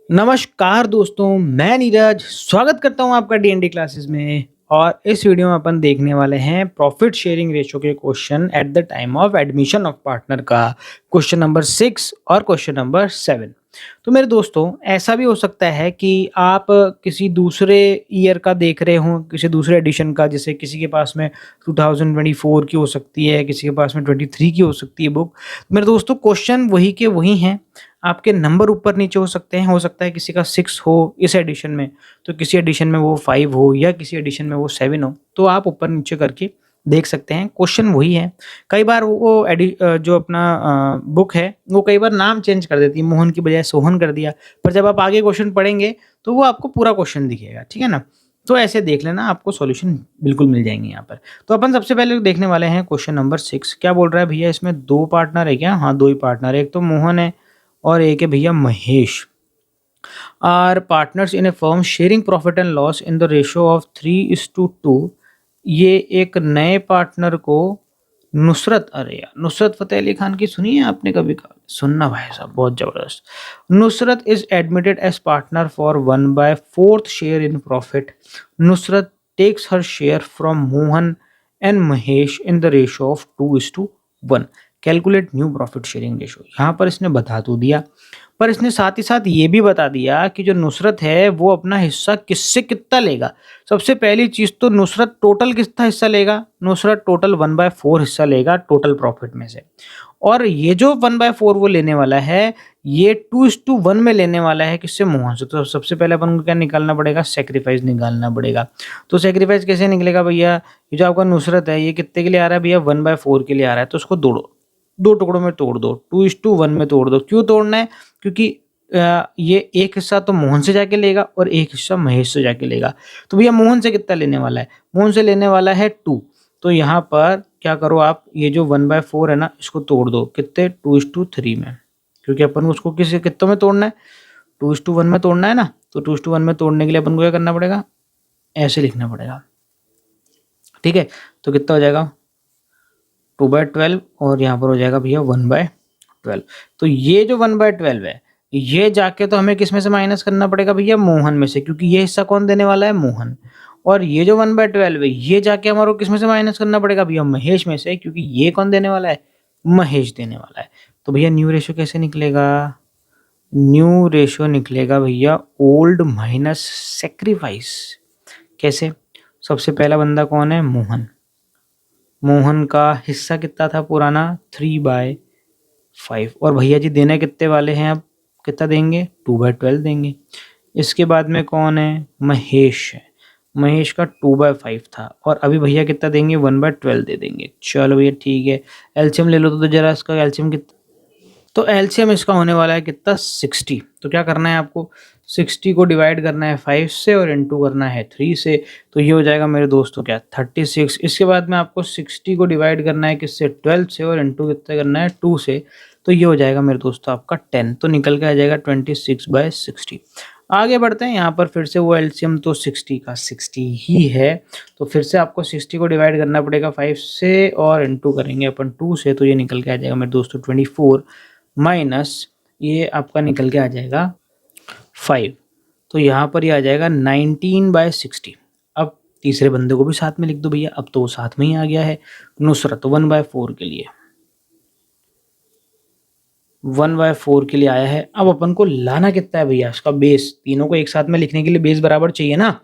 नमस्कार दोस्तों, मैं नीरज स्वागत करता हूँ आपका डीएनडी क्लासेस में। और इस वीडियो में अपन देखने वाले हैं प्रॉफिट शेयरिंग रेशियो के question at the time of admission of partner का क्वेश्चन नंबर 6 और क्वेश्चन नंबर 7। तो मेरे दोस्तों, ऐसा भी हो सकता है कि आप किसी दूसरे ईयर का देख रहे हो, किसी दूसरे एडिशन का, जैसे किसी के पास में 2024 की हो सकती है, किसी के पास में 23 की हो सकती है बुक। मेरे दोस्तों, क्वेश्चन वही के वही हैं, आपके नंबर ऊपर-नीचे हो सकते हैं, हो सकता है किसी का 6 हो इस एडिशन में, तो किसी एडिशन में वो 5 हो या किसी एडिशन में वो 7 हो, तो आप ऊपर-नीचे करके देख सकते हैं, क्वेश्चन वही है। कई बार वो जो अपना बुक है, वो कई बार नाम चेंज कर देती है, मोहन की बजाय सोहन कर दिया, पर जब आप आगे क्वेश्चन पढ़ेंगे, तो वो आपको पूरा क्वेश्चन दिखेगा, ठीक है ना? तो ऐसे देख लेना, आपको सॉल्यूशन बिल्कुल मिल जाएँगे यहाँ पर। तो अपन सबसे पहले देखने वाले हैं क्वेश्चन नंबर 6। क्या बोल रहा है भैया, इसमें 2 पार्टनर है क्या? हाँ, 2 ही पार्टनर है, एक तो मोहन है और एक है भैया Mahesh. Are partners in a firm sharing profit and loss in the ratio of 3:2। ये एक नए पार्टनर को नुसरत, अरे यार, नुसरत फतेह अली खान की सुनी है आपने कभी? का सुनना भाई साहब, बहुत जबरदस्त। Nusrat is admitted as partner for 1/4 share in profit. Nusrat takes her share from Mohan and Mahesh in the ratio of 2:1। Calculate new profit sharing ratio. यहाँ पर इसने बता तो दिया, पर इसने साथ ही साथ ये भी बता दिया कि जो नुसरत है वो अपना हिस्सा किससे कितना लेगा। सबसे पहली चीज़ तो नुसरत टोटल कितना हिस्सा लेगा? नुसरत टोटल 1/4 हिस्सा लेगा टोटल प्रॉफिट में से। और ये जो 1/4 वो लेने वाला है, ये 2:1 में लेने वाला है किससे? मोहन से। तो सबसे पहले अपन को क्या निकालना पड़ेगा? सैक्रिफाइस निकालना पड़ेगा। तो सैक्रिफाइस कैसे निकलेगा भैया? ये जो आपका नुसरत है, ये कितने के लिए आ रहा है भैया? 1/4 के लिए आ रहा है, तो उसको तोड़ो, 2 टुकड़ों में तोड़ दो, 2:1 में तोड़ दो। क्यों तोड़ना है? क्योंकि ये एक हिस्सा तो मोहन से जाके लेगा और एक हिस्सा महेश से जाके लेगा। तो भैया मोहन से कितना लेने वाला है? मोहन से लेने वाला है 2। तो यहाँ पर क्या करो आप, ये जो 1/4 है ना, इसको तोड़ दो कितने? 2:3 में, क्योंकि अपन को उसको किसी कितनों में तोड़ना है? 2:1 में तोड़ना है ना। तो 2:1 में तोड़ने के लिए अपन को क्या करना पड़ेगा? ऐसे लिखना पड़ेगा, ठीक है। तो कितना हो जाएगा? 2/12 और यहाँ पर हो जाएगा भैया 1/12। तो ये जो 1/12 है, ये जाके तो हमें किस में से माइनस करना पड़ेगा भैया? मोहन में से, क्योंकि ये हिस्सा कौन देने वाला है? मोहन। और ये जो 1/12 है, ये जाके हमारे को किस में से माइनस करना पड़ेगा भैया? महेश में से, क्योंकि ये कौन देने वाला है? महेश देने वाला है। तो भैया न्यू रेशियो कैसे निकलेगा? न्यू रेशियो निकलेगा भैया ओल्ड माइनस सेक्रीफाइस। कैसे? सबसे पहला बंदा कौन है? मोहन। मोहन का हिस्सा कितना था पुराना? 3/5। और भैया जी देने कितने वाले हैं अब? कितना देंगे? 2/12 देंगे। इसके बाद में कौन है? महेश है। महेश का 2/5 था और अभी भैया कितना देंगे? 1/12 दे देंगे। चलो भैया ठीक है, एलसीएम ले लो तो जरा इसका एलसीएम कितना। तो एलसीएम इसका होने वाला है कितना? 60। तो क्या करना है आपको? 60 को डिवाइड करना है 5 से और इनटू करना है 3 से। तो ये हो जाएगा मेरे दोस्तों क्या? 36। इसके बाद में आपको 60 को डिवाइड करना है किससे? 12 से और इनटू कितना करना है? 2 से। तो ये हो जाएगा मेरे दोस्तों आपका 10। तो निकल के आ जाएगा 26/60। आगे बढ़ते हैं, यहाँ पर फिर से वो एलसीएम तो 60 का 60 ही है। तो फिर से आपको 60 को डिवाइड करना पड़ेगा 5 से और इनटू करेंगे अपन 2 से। तो ये निकल के आ जाएगा मेरे दोस्तों 24 माइनस ये आपका निकल के आ जाएगा 5। तो यहाँ पर ये आ जाएगा 19/60। अब तीसरे बंदे को भी साथ में लिख दो भैया, अब तो वो साथ में ही आ गया है। नुसरत 1/4 के लिए, 1/4 के लिए आया है। अब अपन को लाना कितना है भैया? इसका बेस, तीनों को एक साथ में लिखने के लिए बेस बराबर चाहिए ना।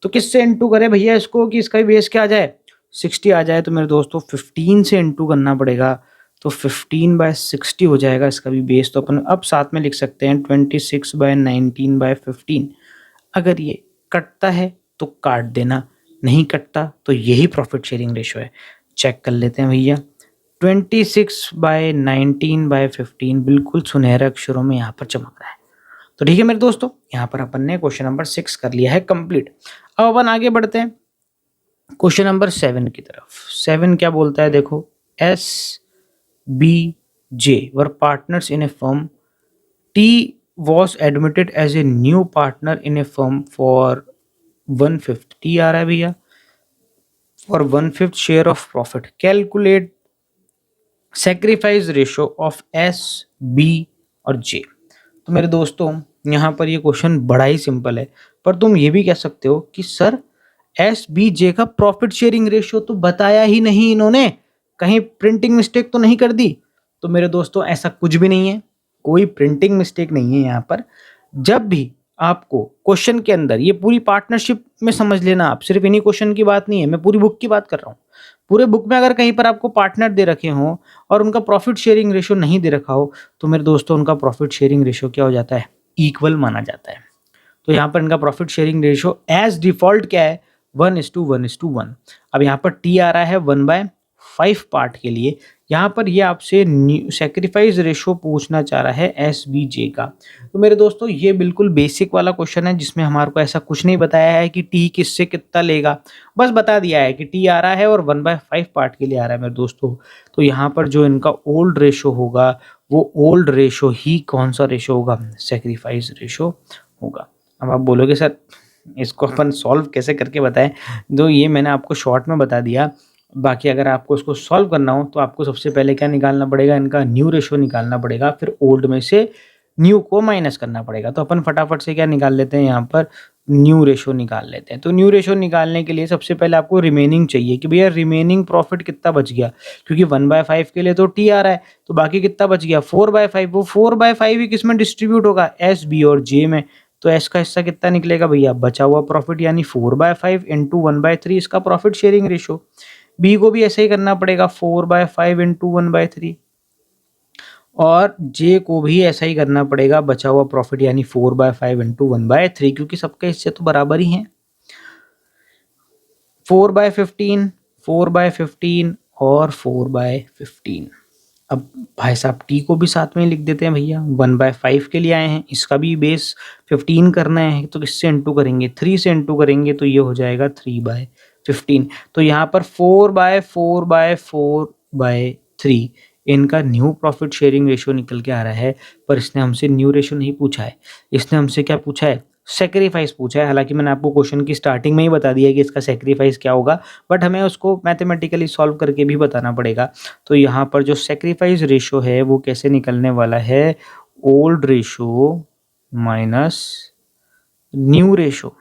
तो किससे इनटू करें भैया इसको कि इसका भी बेस क्या आ जाए? 60 आ जाए। तो मेरे दोस्तों 15 से इनटू करना पड़ेगा। तो 15/60 हो जाएगा इसका भी बेस। तो अपन अब साथ में लिख सकते हैं 26/19/15। अगर ये कटता है तो काट देना, नहीं कटता तो यही प्रॉफिट शेयरिंग रेशो है। चेक कर लेते हैं भैया। 26/19/15 बिल्कुल सुनहरे अक्षरों में यहाँ पर चमक रहा है। तो ठीक है मेरे दोस्तों, यहाँ पर अपन ने क्वेश्चन नंबर 6 कर लिया है कंप्लीट। अब अपन आगे बढ़ते हैं क्वेश्चन नंबर 7 की तरफ। 7 क्या बोलता है देखो। S B J were partners in a firm. T was admitted as a new partner in a firm for 1/5। T आ रहा है भैया, for 1/5 share of profit. Calculate sacrifice ratio of S, B और जे। तो मेरे दोस्तों यहाँ पर ये क्वेश्चन बड़ा ही सिंपल है, पर तुम ये भी कह सकते हो कि सर एसबीजे का प्रॉफिट शेयरिंग रेशियो तो बताया ही नहीं इन्होंने, कहीं प्रिंटिंग मिस्टेक तो नहीं कर दी। तो मेरे दोस्तों ऐसा कुछ भी नहीं है, कोई प्रिंटिंग मिस्टेक नहीं है यहाँ पर। जब भी आपको क्वेश्चन के अंदर ये पूरी पार्टनरशिप में समझ लेना, आप सिर्फ इन्हीं क्वेश्चन की बात नहीं है, मैं पूरी बुक की बात कर रहा हूँ। पूरे बुक में अगर कहीं पर आपको पार्टनर दे रखे हों और उनका प्रॉफिट शेयरिंग रेशियो नहीं दे रखा हो, तो मेरे दोस्तों उनका प्रॉफिट शेयरिंग रेशियो क्या हो जाता है, इक्वल माना जाता है। तो यहाँ पर इनका profit sharing ratio as default क्या है, 1:1:1। अब यहाँ पर टी आ रहा है 1/5 पार्ट के लिए। यहाँ पर ये आपसे सैक्रिफाइस रेशियो पूछना चाह रहा है एसबीजे का। तो मेरे दोस्तों ये बिल्कुल बेसिक वाला क्वेश्चन है, जिसमें हमारे को ऐसा कुछ नहीं बताया है कि टी किससे कितना लेगा, बस बता दिया है कि टी आ रहा है और 1/5 पार्ट के लिए आ रहा है मेरे दोस्तों। तो यहाँ पर जो इनका ओल्ड रेशियो होगा, वो ओल्ड रेशियो ही कौन सा रेशियो होगा, सैक्रिफाइस रेशियो होगा। अब आप बोलोगे सर इसको अपन सॉल्व कैसे करके बताएं, तो ये मैंने आपको शॉर्ट में बता दिया। बाकी अगर आपको इसको सॉल्व करना हो तो आपको सबसे पहले क्या निकालना पड़ेगा, इनका न्यू रेशियो निकालना पड़ेगा, फिर ओल्ड में से न्यू को माइनस करना पड़ेगा। तो अपन फटाफट से क्या निकाल लेते हैं, यहाँ पर न्यू रेशियो निकाल लेते हैं। तो न्यू रेशियो निकालने के लिए सबसे पहले आपको रिमेनिंग चाहिए कि भैया रिमेनिंग प्रॉफिट कितना बच गया, क्योंकि 1/5 के लिए तो टी आ रहा है, तो बाकी कितना बच गया 4/5। वो 4/5 ही किस में डिस्ट्रीब्यूट होगा, एस बी और जे में। तो एस का हिस्सा कितना निकलेगा भैया, बचा हुआ प्रॉफिट, यानी 4/5 इंटू 1/3 इसका प्रॉफिट शेयरिंग रेशियो। बी को भी ऐसे ही करना पड़ेगा, 4/5 इंटू 1/3, और जे को भी ऐसा ही करना पड़ेगा, बचा हुआ प्रॉफिट यानी 4/5 इंटू 1/3, क्योंकि सबके हिस्से तो बराबर ही हैं। 4/15, 4/15 और 4/15। अब भाई साहब टी को भी साथ में लिख देते हैं भैया, 1/5 के लिए आए हैं, इसका भी बेस 15 करना है, तो किससे इंटू करेंगे, 3 से इंटू करेंगे, तो ये हो जाएगा 3/15। तो यहाँ पर 4/4/4/3 इनका न्यू प्रॉफिट शेयरिंग रेशियो निकल के आ रहा है। पर इसने हमसे न्यू रेशियो नहीं पूछा है, इसने हमसे क्या पूछा है, सेक्रीफाइस पूछा है। हालांकि मैंने आपको क्वेश्चन की स्टार्टिंग में ही बता दिया कि इसका सेक्रीफाइस क्या होगा, बट हमें उसको मैथमेटिकली सॉल्व करके भी बताना पड़ेगा। तो यहाँ पर जो सेक्रीफाइस रेशियो है वो कैसे निकलने वाला है, old ratio minus new ratio,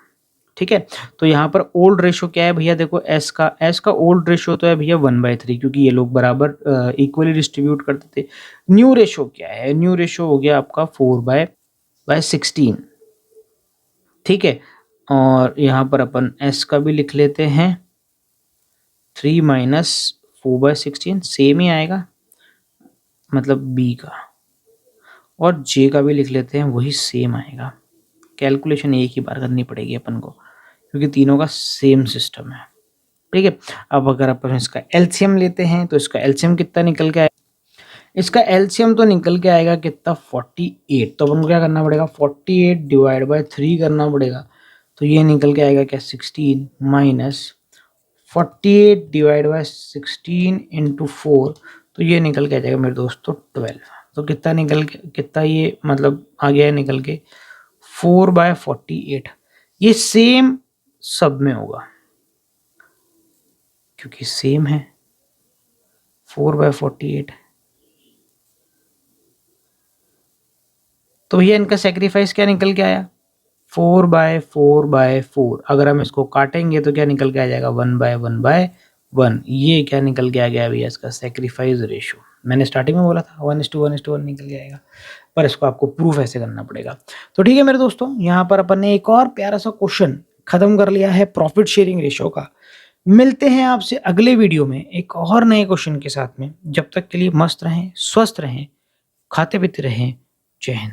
ठीक है। तो यहाँ पर ओल्ड रेशियो क्या है भैया, देखो एस का ओल्ड रेशियो तो है भैया 1/3, क्योंकि ये लोग बराबर इक्वली डिस्ट्रीब्यूट करते थे। न्यू रेशियो क्या है, न्यू रेशियो हो गया आपका 4/16, ठीक है। और यहाँ पर अपन एस का भी लिख लेते हैं 3 माइनस 4/16, सेम ही आएगा मतलब बी का, और जे का भी लिख लेते हैं, वही सेम आएगा। कैलकुलेशन एक ही बार करनी पड़ेगी अपन को, क्योंकि तीनों का सेम सिस्टम है, ठीक है। अब अगर अपन इसका एलसीएम लेते हैं तो इसका एलसीएम कितना निकल के आएगा, इसका एलसीएम तो निकल के आएगा कितना 48। तो अपन को क्या करना पड़ेगा, 48 डिवाइड बाय 3 करना पड़ेगा। तो ये निकल के आएगा क्या 16 माइनस 48 डिवाइड बाय 16 इंटू 4, तो ये निकल के आ जाएगा मेरे दोस्तों 12। तो कितना निकल के, कितना ये मतलब आ गया है निकल के 4/48। ये सेम सब में होगा क्योंकि सेम है 4/48। तो भैया इनका सेक्रीफाइस क्या निकल के आया, 4/4/4। अगर हम इसको काटेंगे तो क्या निकल के आ जाएगा 1/1/1। ये क्या निकल के आ गया भैया, इसका सेक्रीफाइस रेशियो। मैंने स्टार्टिंग में बोला था 1:1:1 निकल के आएगा, पर इसको आपको प्रूफ ऐसे करना पड़ेगा। तो ठीक है मेरे दोस्तों, यहाँ पर अपन ने एक और प्यारा सा क्वेश्चन खत्म कर लिया है प्रॉफिट शेयरिंग रेशियो का। मिलते हैं आपसे अगले वीडियो में एक और नए क्वेश्चन के साथ में। जब तक के लिए मस्त रहें, स्वस्थ रहें, खाते पीते रहें। जय हिंद।